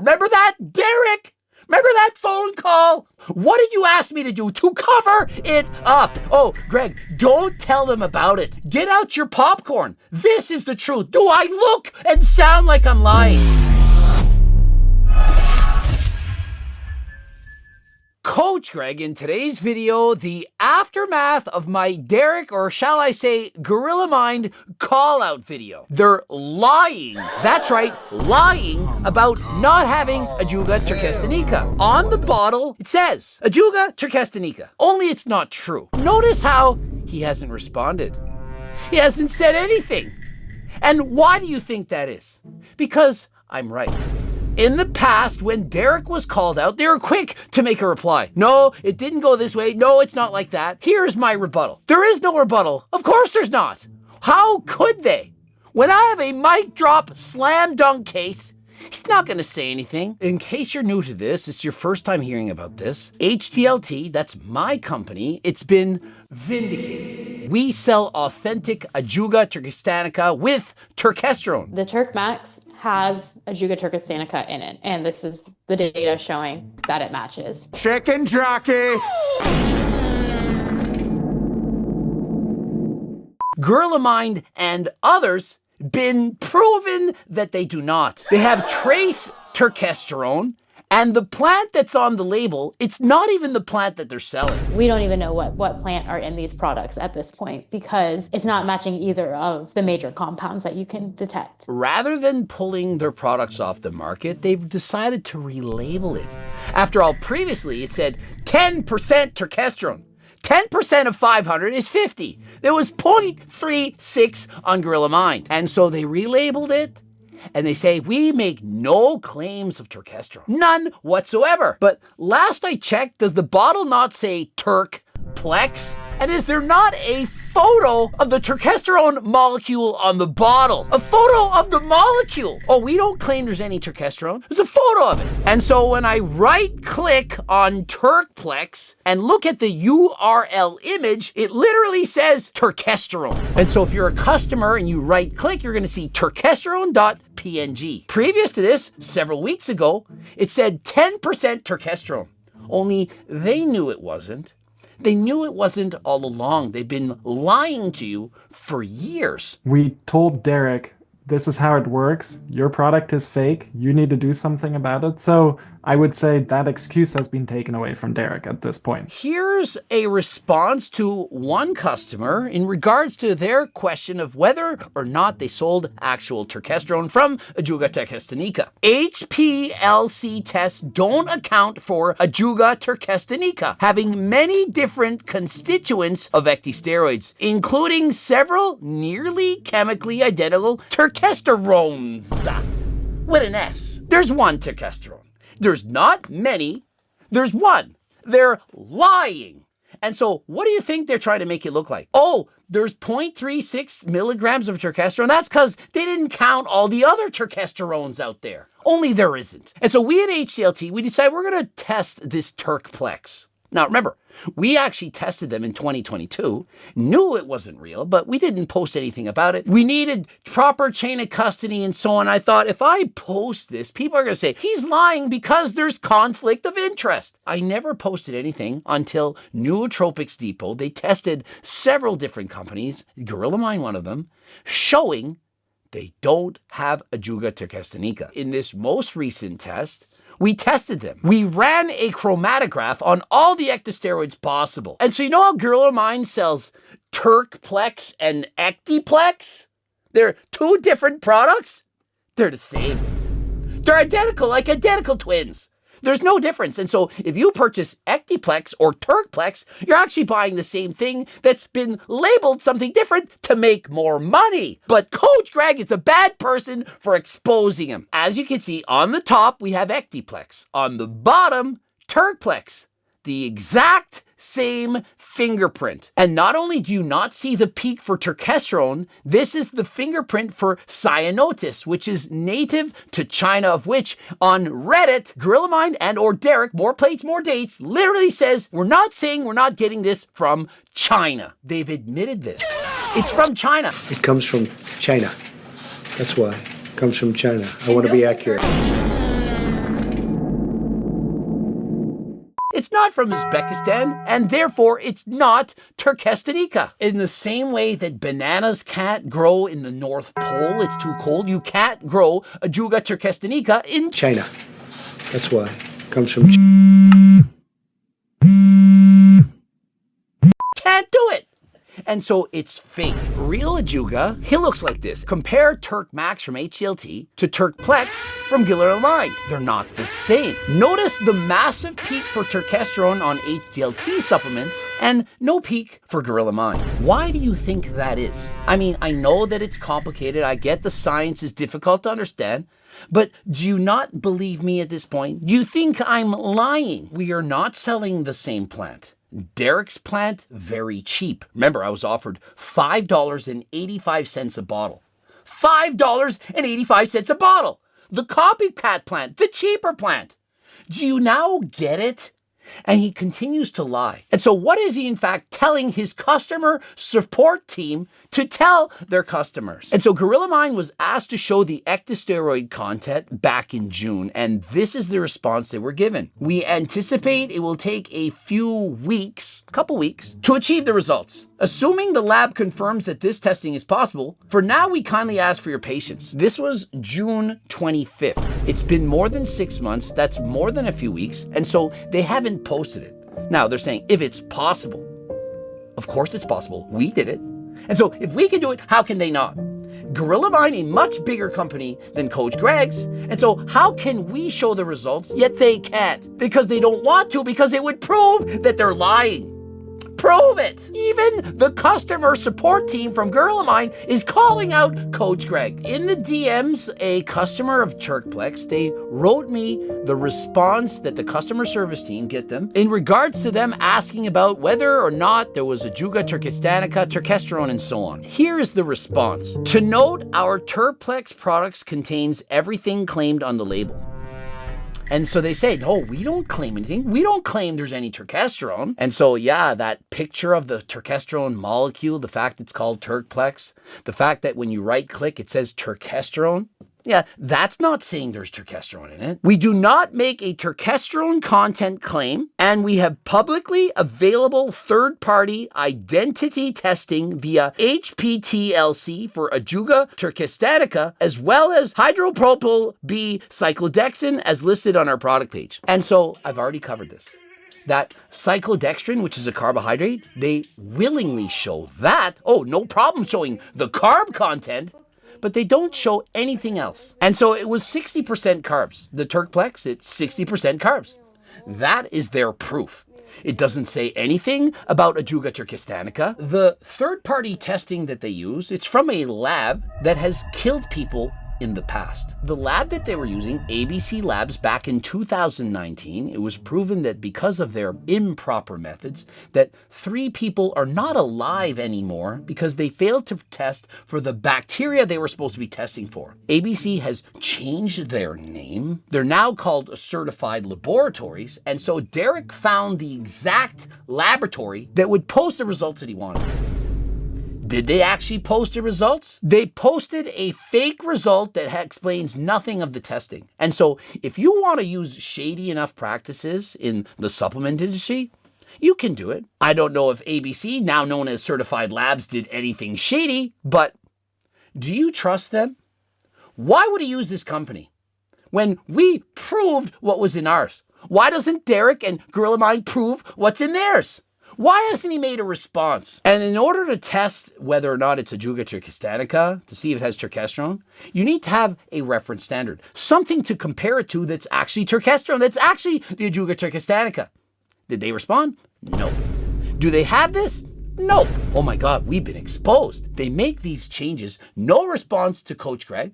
Remember that, Derek? Remember that phone call? What did you ask me to do to cover it up? Oh, Greg, don't tell them about it. Get out your popcorn. This is the truth. Do I look and sound like I'm lying? Coach Greg, in today's video, the aftermath of my Derek, or shall I say, Gorilla Mind call-out video. They're lying. That's right, lying about not having Ajuga Turkestanica. On the bottle, it says Ajuga Turkestanica. Only it's not true. Notice how he hasn't responded. He hasn't said anything. And why do you think that is? Because I'm right. In the past, when Derek was called out, they were quick to make a reply. No, it didn't go this way. No, it's not like that. Here's my rebuttal. There is no rebuttal. Of course there's not. How could they? When I have a mic drop slam dunk case, he's not going to say anything. In case you're new to this, it's your first time hearing about this. HTLT, that's my company, it's been vindicated. We sell authentic Ajuga Turkestanica with turkesterone. The Turk Max has Ajuga Turkestanica in it, and this is the data showing that it matches. Chicken jockey! Gorilla Mind and others been proven that they do not. They have trace turkesterone, and the plant that's on the label, it's not even the plant that they're selling. We don't even know what plant are in these products at this point because it's not matching either of the major compounds that you can detect. Rather than pulling their products off the market, they've decided to relabel it. After all, previously it said 10% turkesterone. 10% of 500 is 50. There was 0.36 on Gorilla Mind. And so they relabeled it, and they say, we make no claims of turkesterone. None whatsoever. But last I checked, does the bottle not say Turk Plex? And is there not a photo of the turkesterone molecule on the bottle? A photo of the molecule. Oh, we don't claim there's any turkesterone. There's a photo of it. And so when I right click on Turkplex and look at the URL image, it literally says turkesterone. And so if you're a customer and you right click, you're going to see turkesterone.png. Previous to this, several weeks ago, it said 10% turkesterone. Only they knew it wasn't. They knew it wasn't all along. They've been lying to you for years. We told Derek, this is how it works. Your product is fake. You need to do something about it. So I would say that excuse has been taken away from Derek at this point. Here's a response to one customer in regards to their question of whether or not they sold actual turkesterone from Ajuga Turkestanica. HPLC tests don't account for Ajuga Turkestanica, having many different constituents of ecdysteroids, including several nearly chemically identical turkesterones. With an S. There's one turkesterone. There's not many, there's one. They're lying. And so what do you think they're trying to make it look like? Oh, there's 0.36 milligrams of turkesterone. That's because they didn't count all the other turkesterones out there. Only there isn't. And so we at HTLT, we decided we're going to test this Turkplex. Now remember, we actually tested them in 2022, knew it wasn't real, but we didn't post anything about it. We needed proper chain of custody and so on. I thought if I post this, people are going to say, he's lying because there's conflict of interest. I never posted anything until Nootropics Depot. They tested several different companies, Gorilla Mind one of them, showing they don't have Ajuga Turkestanica. In this most recent test, we tested them. We ran a chromatograph on all the ecdysteroids possible. And so you know how Gorilla Mind sells Turkplex and Ecdyplex? They're two different products? They're the same. They're identical, like identical twins. There's no difference. And so if you purchase Ecdyplex or Turkplex, you're actually buying the same thing that's been labeled something different to make more money. But Coach Greg is a bad person for exposing him. As you can see, on the top, we have Ecdyplex. On the bottom, Turkplex. The exact same fingerprint. And not only do you not see the peak for turkesterone, this is the fingerprint for cyanotis, which is native to China, of which on Reddit, Gorilla Mind and or Derek, more plates, more dates, literally says, we're not saying we're not getting this from China. They've admitted this. It's from China. It comes from China. That's why. It comes from China. I want to be accurate. It's not from Uzbekistan, and therefore it's not Turkestanica. In the same way that bananas can't grow in the North Pole, it's too cold, you can't grow Ajuga Turkestanica in China. That's why. Comes from can't do it. And so it's fake. Real Ajuga, he looks like this. Compare Turk Max from HDLT to Turk Plex from Giller Line. They're not the same. Notice the massive peak for Turkesterone on HDLT supplements and no peak for Gorilla Mind. Why do you think that is? I mean, I know that it's complicated. I get the science is difficult to understand. But do you not believe me at this point? Do you think I'm lying? We are not selling the same plant. Derek's plant, very cheap. Remember, I was offered $5.85 a bottle. $5.85 a bottle. The copycat plant, the cheaper plant. Do you now get it? And he continues to lie. And so what is he in fact telling his customer support team to tell their customers? And so Gorilla Mind was asked to show the ectosteroid content back in June, and this is the response they were given. We anticipate it will take a few weeks, a couple weeks, to achieve the results. Assuming the lab confirms that this testing is possible, for now we kindly ask for your patience. This was June 25th. It's been more than 6 months, that's more than a few weeks, and so they haven't posted it. Now they're saying if it's possible. Of course it's possible. We did it. And so if we can do it, how can they not? Gorilla Mind, a much bigger company than Coach Greg's. And so how can we show the results, yet they can't? Because they don't want to, because it would prove that they're lying. Prove it! Even the customer support team from Gorilla Mind is calling out Coach Greg. In the DMs, a customer of Turkplex, they wrote me the response that the customer service team get them in regards to them asking about whether or not there was Ajuga Turkestanica, Turkesterone, and so on. Here is the response. To note, our Turkplex products contains everything claimed on the label. And so they say, no, we don't claim anything. We don't claim there's any turkesterone. And so, yeah, that picture of the turkesterone molecule, the fact it's called Turkplex, the fact that when you right click, it says turkesterone. Yeah, that's not saying there's turkesterone in it. We do not make a turkesterone content claim, and we have publicly available third-party identity testing via HPTLC for Ajuga Turkestanica, as well as hydropropyl B cyclodexin as listed on our product page. And so I've already covered this. That cyclodextrin, which is a carbohydrate, they willingly show that. Oh, no problem showing the carb content, but they don't show anything else. And so it was 60% carbs. The Turkplex, it's 60% carbs. That is their proof. It doesn't say anything about Ajuga Turkestanica. The third-party testing that they use, it's from a lab that has killed people in the past. The lab that they were using, ABC Labs, back in 2019, it was proven that because of their improper methods, that 3 people are not alive anymore because they failed to test for the bacteria they were supposed to be testing for. ABC has changed their name. They're now called certified laboratories, and so Derek found the exact laboratory that would post the results that he wanted. Did they actually post the results? They posted a fake result that explains nothing of the testing. And so if you want to use shady enough practices in the supplement industry, you can do it. I don't know if ABC, now known as Certified Labs, did anything shady, but do you trust them? Why would he use this company when we proved what was in ours? Why doesn't Derek and Gorilla Mind prove what's in theirs? Why hasn't he made a response? And in order to test whether or not it's Ajuga Turkestanica, to see if it has turkesterone, you need to have a reference standard. Something to compare it to that's actually turkesterone, that's actually the Ajuga Turkestanica. Did they respond? No. Do they have this? Nope. Oh my God, we've been exposed. They make these changes, no response to Coach Greg.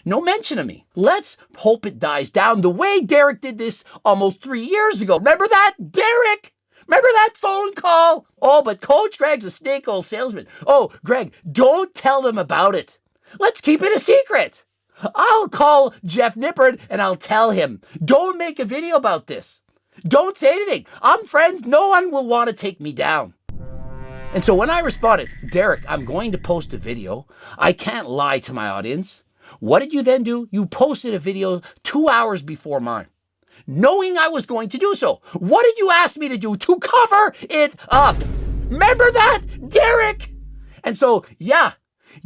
No mention of me. Let's hope it dies down the way Derek did this almost 3 years ago. Remember that, Derek? Remember that phone call? Oh, but Coach Greg's a snake oil salesman. Oh, Greg, don't tell them about it. Let's keep it a secret. I'll call Jeff Nippard and I'll tell him. Don't make a video about this. Don't say anything. I'm friends. No one will want to take me down. And so when I responded, Derek, I'm going to post a video. I can't lie to my audience. What did you then do? You posted a video 2 hours before mine. knowing I was going to do so. What did you ask me to do to cover it up? Remember that, Derek? And so, yeah,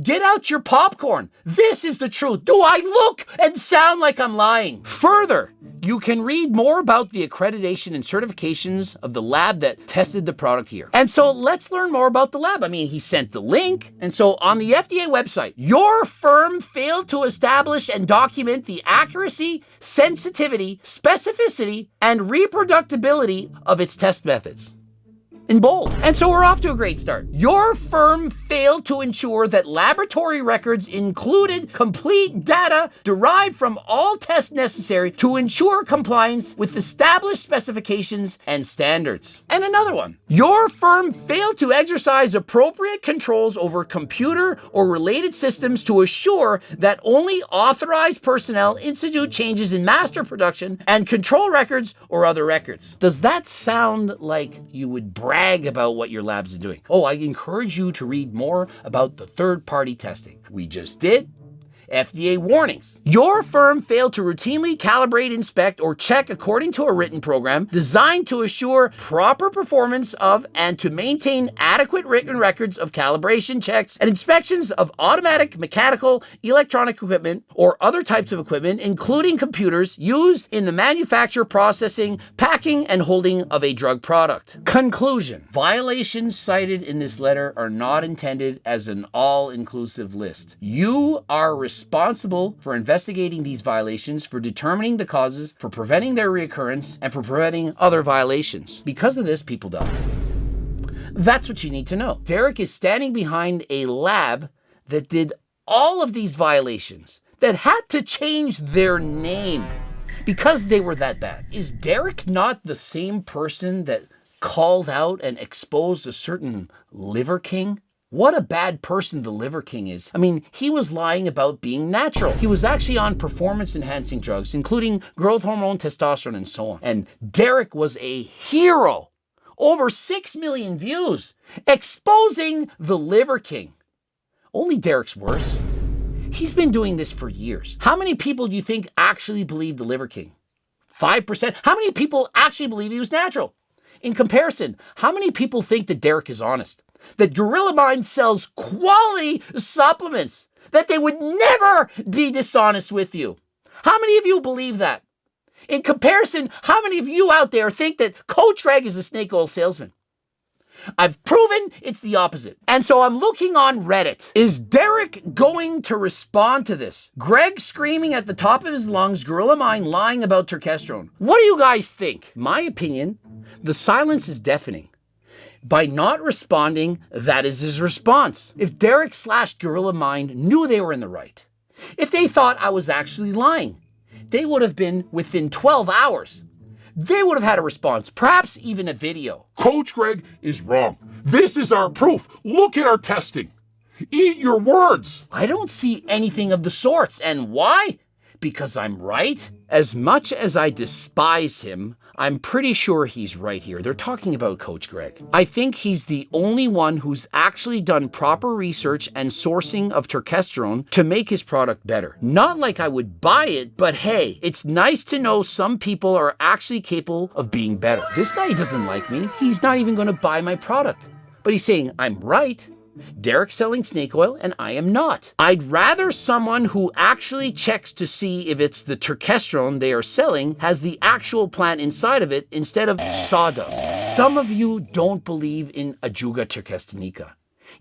get out your popcorn. This is the truth. Do I look and sound like I'm lying? Further, you can read more about the accreditation and certifications of the lab that tested the product here. And so let's learn more about the lab. I mean, he sent the link. And so on the FDA website, your firm failed to establish and document the accuracy, sensitivity, specificity, and reproducibility of its test methods. In bold. And so we're off to a great start. Your firm failed to ensure that laboratory records included complete data derived from all tests necessary to ensure compliance with established specifications and standards. And another one. Your firm failed to exercise appropriate controls over computer or related systems to assure that only authorized personnel institute changes in master production and control records or other records. Does that sound like you would brag about what your labs are doing? Oh, I encourage you to read more about the third-party testing. We just did. FDA warnings. Your firm failed to routinely calibrate, inspect, or check according to a written program designed to assure proper performance of and to maintain adequate written records of calibration checks and inspections of automatic, mechanical, electronic equipment, or other types of equipment, including computers, used in the manufacture, processing, packing, and holding of a drug product. Conclusion. Violations cited in this letter are not intended as an all-inclusive list. You are responsible for investigating these violations, for determining the causes, for preventing their reoccurrence, and for preventing other violations. Because of this, people die. That's what you need to know. Derek is standing behind a lab that did all of these violations, that had to change their name because they were that bad. Is Derek not the same person that called out and exposed a certain liver king? What a bad person the Liver King is. I mean, he was lying about being natural. He was actually on performance-enhancing drugs, including growth hormone, testosterone, and so on. And Derek was a hero. Over 6 million views, exposing the Liver King. Only Derek's worse. He's been doing this for years. How many people do you think actually believe the Liver King? 5%? How many people actually believe he was natural? In comparison, how many people think that Derek is honest? That Gorilla Mind sells quality supplements, that they would never be dishonest with you? How many of you believe that? In comparison, how many of you out there think that Coach Greg is a snake oil salesman? I've proven it's the opposite. And so I'm looking on Reddit. Is Derek going to respond to this? Greg screaming at the top of his lungs, Gorilla Mind lying about turkesterone. What do you guys think? My opinion, the silence is deafening. By not responding, that is his response. If Derek / Gorilla Mind knew they were in the right, if they thought I was actually lying, they would have been within 12 hours. They would have had a response, perhaps even a video. Coach Greg is wrong. This is our proof. Look at our testing. Eat your words. I don't see anything of the sorts. And why? Because I'm right? As much as I despise him, I'm pretty sure he's right here. They're talking about Coach Greg. I think he's the only one who's actually done proper research and sourcing of turkesterone to make his product better. Not like I would buy it, but hey, it's nice to know some people are actually capable of being better. This guy doesn't like me. He's not even going to buy my product. But he's saying I'm right. Derek's selling snake oil and I am not. I'd rather someone who actually checks to see if it's the turkesterone they are selling has the actual plant inside of it instead of sawdust. Some of you don't believe in Ajuga turkestanica.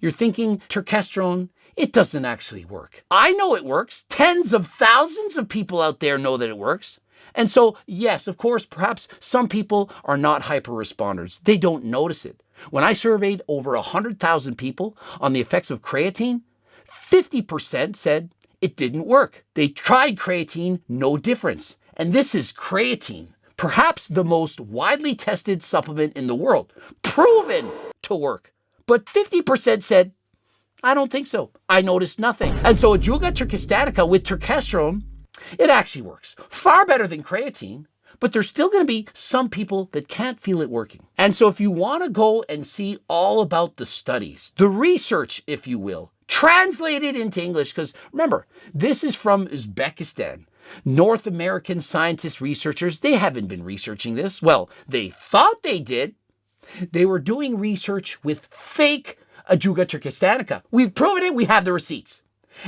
You're thinking turkesterone, it doesn't actually work. I know it works. Tens of thousands of people out there know that it works. And so, yes, of course, perhaps some people are not hyper responders. They don't notice it. When I surveyed over 100,000 people on the effects of creatine, 50% said it didn't work. They tried creatine, no difference. And this is creatine, perhaps the most widely tested supplement in the world, proven to work. But 50% said, I don't think so. I noticed nothing. And so Ajuga turkestanica with turkesterone, it actually works far better than creatine. But there's still going to be some people that can't feel it working. And so if you want to go and see all about the studies, the research, if you will, translated into English, because remember, this is from Uzbekistan. North American scientists, researchers, they haven't been researching this. Well, they thought they did. They were doing research with fake Ajuga turkestanica. We've proven it. We have the receipts.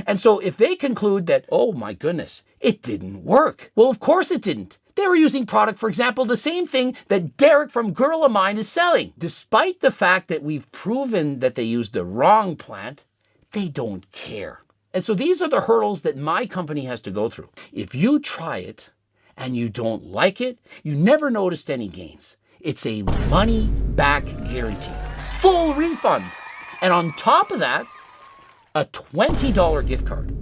And so if they conclude that, oh my goodness, it didn't work. Well, of course it didn't. They were using product, for example, the same thing that Derek from Gorilla Mind is selling. Despite the fact that we've proven that they used the wrong plant, they don't care. And so these are the hurdles that my company has to go through. If you try it and you don't like it, you never noticed any gains. It's a money back guarantee, full refund. And on top of that, a $20 gift card.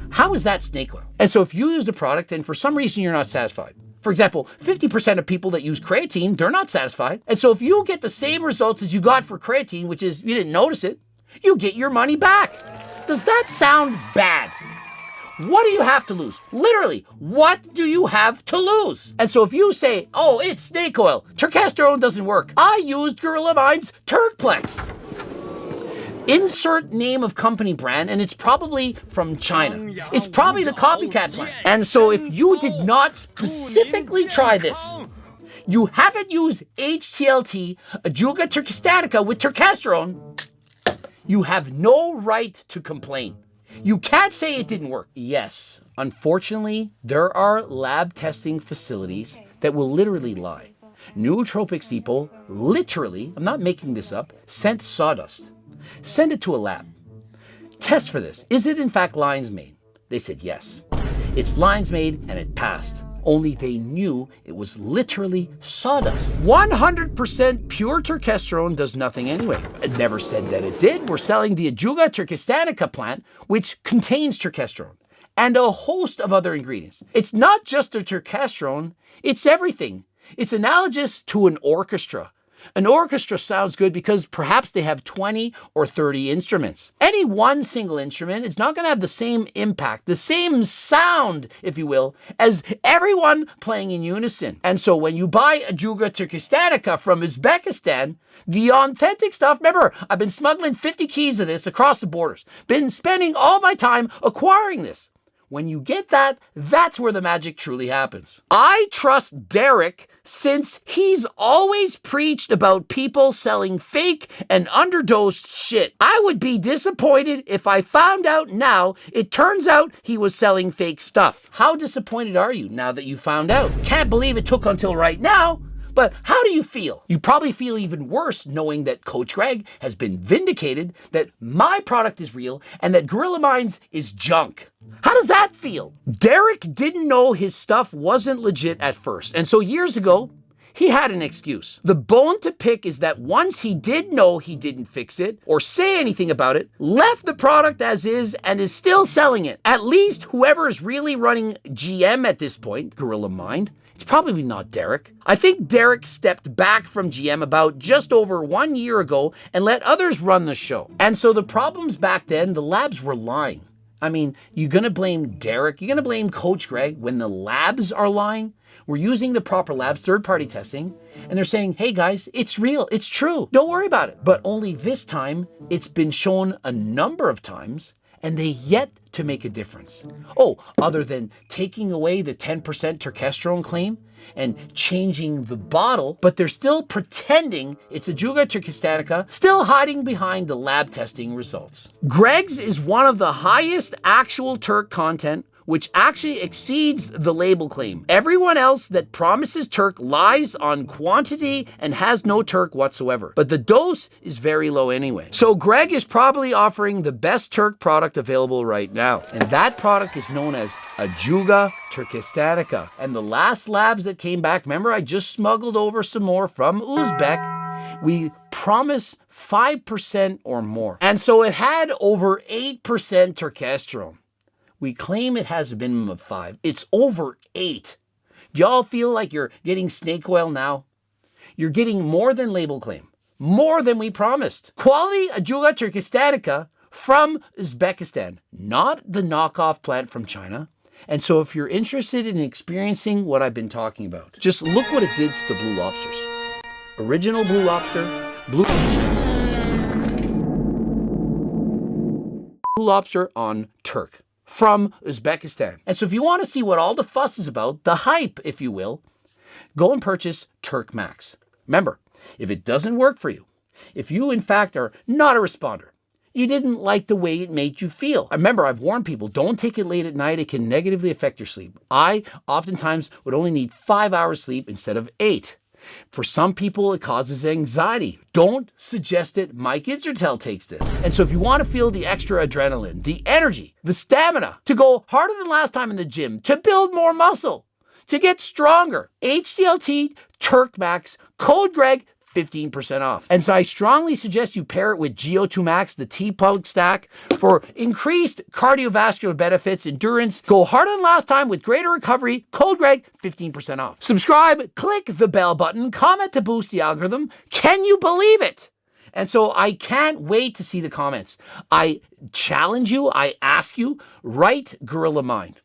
How is that snake oil? And so if you use the product and for some reason you're not satisfied, for example, 50% of people that use creatine, they're not satisfied. And so if you get the same results as you got for creatine, which is you didn't notice it, you get your money back. Does that sound bad? What do you have to lose? Literally, what do you have to lose? And so if you say, oh, it's snake oil, turkesterone doesn't work. I used Gorilla Mind's Turkplex. Insert name of company brand, and it's probably from China. It's probably the copycat plant. And so if you did not specifically try this, you haven't used HTLT, Ajuga turkestanica with turkesterone, you have no right to complain. You can't say it didn't work. Yes, unfortunately, there are lab testing facilities that will literally lie. Nootropics Depot literally, I'm not making this up, sent sawdust. Send it to a lab. Test for this. Is it in fact lion's mane? They said yes. It's lion's mane and it passed. Only they knew it was literally sawdust. 100% pure turkesterone does nothing anyway. It never said that it did. We're selling the Ajuga turkestanica plant, which contains turkesterone and a host of other ingredients. It's not just the turkesterone, it's everything. It's analogous to an orchestra. An orchestra sounds good because perhaps they have 20 or 30 instruments. Any one single instrument is not going to have the same impact, the same sound, if you will, as everyone playing in unison. And so when you buy Ajuga turkestanica from Uzbekistan, the authentic stuff, remember, I've been smuggling 50 keys of this across the borders, been spending all my time acquiring this. When you get that, that's where the magic truly happens. I trust Derek since he's always preached about people selling fake and underdosed shit. I would be disappointed if I found out now it turns out he was selling fake stuff. How disappointed are you now that you found out? Can't believe it took until right now. But how do you feel? You probably feel even worse knowing that Coach Greg has been vindicated, that my product is real, and that Gorilla Minds is junk. How does that feel? Derek didn't know his stuff wasn't legit at first, and so years ago, he had an excuse. The bone to pick is that once he did know he didn't fix it or say anything about it, left the product as is and is still selling it. At least whoever is really running GM at this point, Gorilla Mind, it's probably not Derek. I think Derek stepped back from GM about just over 1 year ago and let others run the show. And so the problems back then, the labs were lying. I mean, you're going to blame Derek, you're going to blame Coach Greg when the labs are lying? We're using the proper labs, third-party testing, and they're saying, hey guys, it's real, it's true, don't worry about it. But only this time, it's been shown a number of times, and they yet to make a difference. Oh, other than taking away the 10% turkesterone claim and changing the bottle, but they're still pretending it's Ajuga turkestanica, still hiding behind the lab testing results. Greg's is one of the highest actual Turk content, which actually exceeds the label claim. Everyone else that promises Turk lies on quantity and has no Turk whatsoever. But the dose is very low anyway. So Greg is probably offering the best Turk product available right now. And that product is known as Ajuga turkestanica. And the last labs that came back, remember I just smuggled over some more from Uzbek, we promise 5% or more. And so it had over 8% turkesterone. We claim it has a minimum of 5. It's over 8. Do y'all feel like you're getting snake oil now? You're getting more than label claim, more than we promised. Quality Ajuga turkestanica from Uzbekistan, not the knockoff plant from China. And so if you're interested in experiencing what I've been talking about, just look what it did to the blue lobsters. Original blue lobster, blue lobster on Turk. from Uzbekistan. And so if you want to see what all the fuss is about, the hype, if you will, go and purchase Turk Max. Remember, if it doesn't work for you, if you in fact are not a responder, you didn't like the way it made you feel. Remember, I've warned people, don't take it late at night. It can negatively affect your sleep. I oftentimes would only need 5 hours sleep instead of 8. For some people, it causes anxiety. Don't suggest it. Mike Isertel takes this. And so if you want to feel the extra adrenaline, the energy, the stamina to go harder than last time in the gym, to build more muscle, to get stronger, HDLT Turk Max, code Greg, 15% off. And so I strongly suggest you pair it with GO2 Max, the T-Pug stack, for increased cardiovascular benefits, endurance, go harder than last time with greater recovery, code Greg, 15% off. Subscribe, click the bell button, comment to boost the algorithm. Can you believe it? And so I can't wait to see the comments. I challenge you, I ask you, write Gorilla Mind.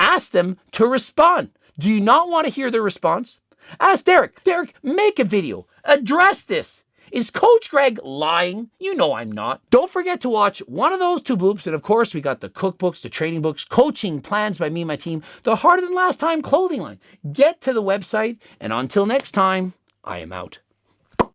Ask them to respond. Do you not want to hear their response? Ask Derek. Derek, make a video. Address this. Is Coach Greg lying? You know I'm not. Don't forget to watch one of those 2 bloops. And of course, we got the cookbooks, the training books, coaching plans by me and my team, the Harder Than Last Time clothing line. Get to the website. And until next time, I am out.